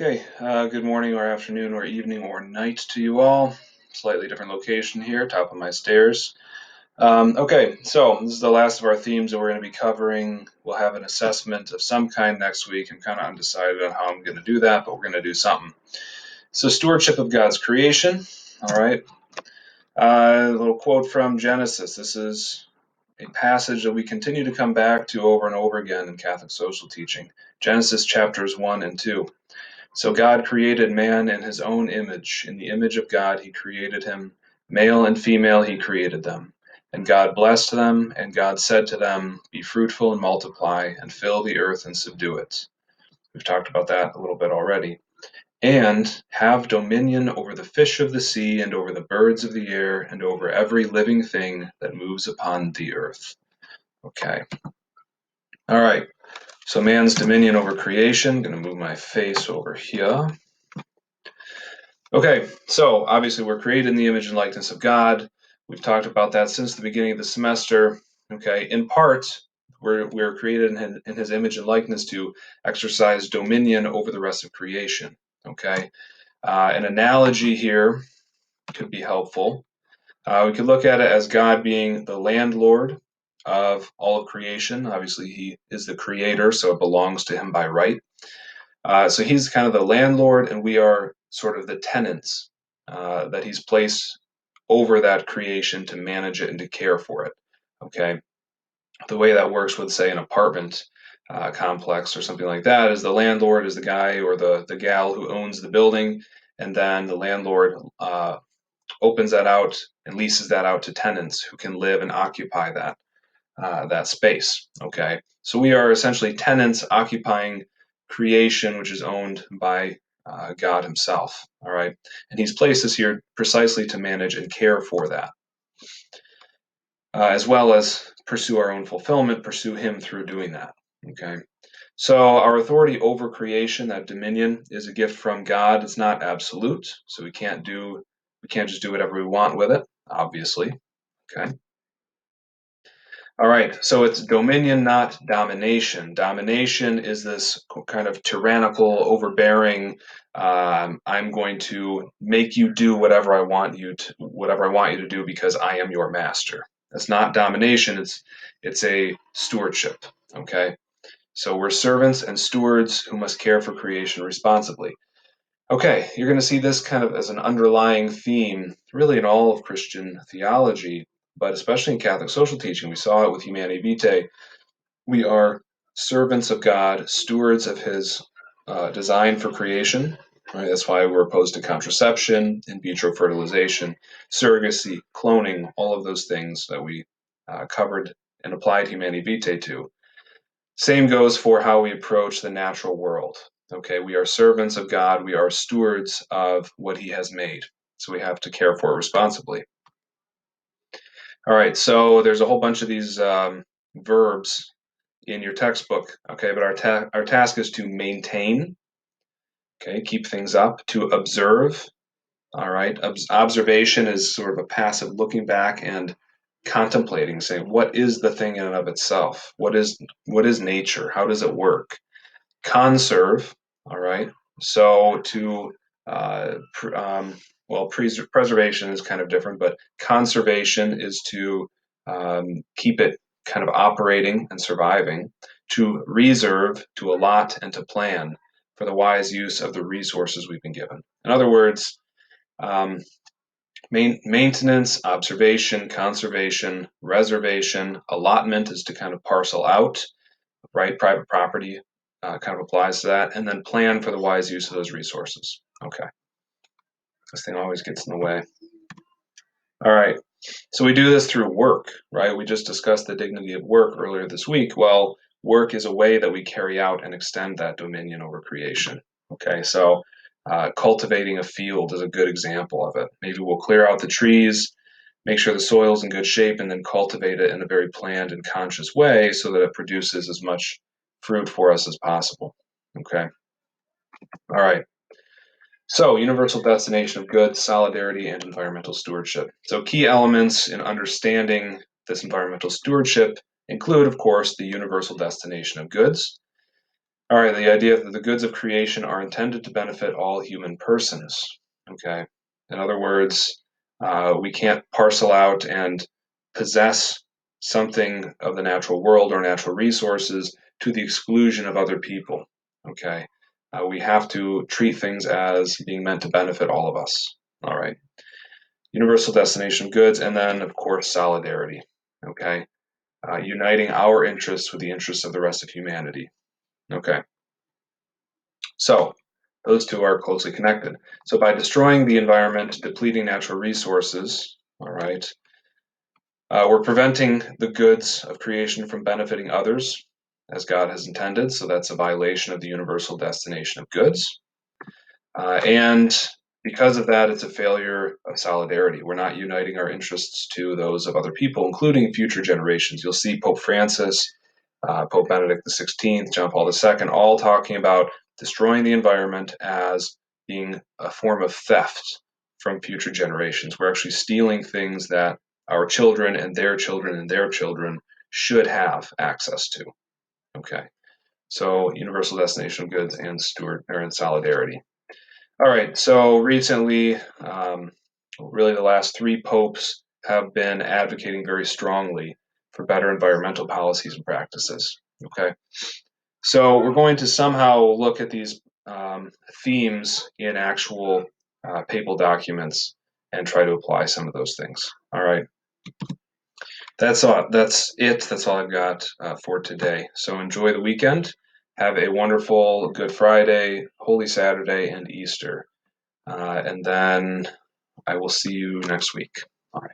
Okay, good morning or afternoon or evening or night to you all. Slightly different location here, top of my stairs. Okay, so this is the last of our themes that we're going to be covering. We'll have an assessment of some kind next week. I'm kind of undecided on how I'm going to do that, but we're going to do something. So, stewardship of God's creation. All right. A little quote from Genesis. This is a passage that we continue to come back to over and over again in Catholic social teaching. Genesis chapters 1 and 2. So God created man in his own image. In the image of God he created him. Male and female he created them. And God blessed them, and God said to them, Be fruitful and multiply, and fill the earth and subdue it. We've talked about that a little bit already. And have dominion over the fish of the sea, and over the birds of the air, and over every living thing that moves upon the earth. Okay. All right. So man's dominion over creation. I'm going to move my face over here. Okay, so obviously we're created in the image and likeness of God. We've talked about that since the beginning of the semester. Okay, in part, we're created in his image and likeness to exercise dominion over the rest of creation. Okay, an analogy here could be helpful. We could look at it as God being the landlord of all of creation. Obviously, he is the creator, so it belongs to him by right. So he's kind of the landlord, and we are sort of the tenants that he's placed over that creation to manage it and to care for it. Okay, the way that works with, say, an apartment complex or something like that is the landlord is the guy or the gal who owns the building, and then the landlord opens that out and leases that out to tenants who can live and occupy that space. Okay, so we are essentially tenants occupying creation, which is owned by God Himself. All right, and He's placed us here precisely to manage and care for that, as well as pursue our own fulfillment, pursue Him through doing that. Okay, so our authority over creation, that dominion, is a gift from God. It's not absolute, so we can't just do whatever we want with it. Obviously, okay. All right, so it's dominion, not domination. Domination is this kind of tyrannical, overbearing. I'm going to make you do whatever I want you to do because I am your master. That's not domination. It's a stewardship. Okay, so we're servants and stewards who must care for creation responsibly. Okay, you're going to see this kind of as an underlying theme, really in all of Christian theology, but especially in Catholic social teaching. We saw it with Humanae Vitae. We are servants of God, stewards of His design for creation. Right? That's why we're opposed to contraception, in vitro fertilization, surrogacy, cloning, all of those things that we covered and applied Humanae Vitae to. Same goes for how we approach the natural world. Okay, we are servants of God. We are stewards of what He has made. So we have to care for it responsibly. All right, so there's a whole bunch of these verbs in your textbook. Okay, but our task is to maintain. Okay, keep things up. To observe. All right, observation is sort of a passive looking back and contemplating, saying, what is the thing in and of itself? What is nature? How does it work? Conserve, all right. So to preservation is kind of different, but conservation is to keep it kind of operating and surviving. To reserve, to allot, and to plan for the wise use of the resources we've been given. In other words, maintenance, observation, conservation, reservation, allotment is to kind of parcel out, right? Private property kind of applies to that, and then plan for the wise use of those resources. Okay, this thing always gets in the way. All right, so we do this through work, right? We just discussed the dignity of work earlier this week. Well, work is a way that we carry out and extend that dominion over creation. Okay, so cultivating a field is a good example of it. Maybe we'll clear out the trees, make sure the soil's in good shape, and then cultivate it in a very planned and conscious way so that it produces as much fruit for us as possible. Okay. All right. So, universal destination of good, solidarity, and environmental stewardship. So, key elements in understanding this environmental stewardship include, of course, the universal destination of goods. All right, the idea that the goods of creation are intended to benefit all human persons. Okay. In other words, we can't parcel out and possess something of the natural world or natural resources to the exclusion of other people. Okay. We have to treat things as being meant to benefit all of us. All right. Universal destination of goods, and then, of course, solidarity. Okay. Uniting our interests with the interests of the rest of humanity. Okay. So those two are closely connected. So by destroying the environment, depleting natural resources, all right, we're preventing the goods of creation from benefiting others as God has intended. So that's a violation of the universal destination of goods. And because of that, it's a failure of solidarity. We're not uniting our interests to those of other people, including future generations. You'll see Pope Francis, Pope Benedict XVI, John Paul II, all talking about destroying the environment as being a form of theft from future generations. We're actually stealing things that our children and their children and their children should have access to. Okay, so universal destination of goods and steward or in solidarity. All right, so recently, really the last three popes have been advocating very strongly for better environmental policies and practices. Okay, so we're going to somehow look at these themes in actual papal documents and try to apply some of those things. All right, that's all. That's it. That's all I've got for today. So enjoy the weekend. Have a wonderful Good Friday, Holy Saturday, and Easter. And then I will see you next week. All right.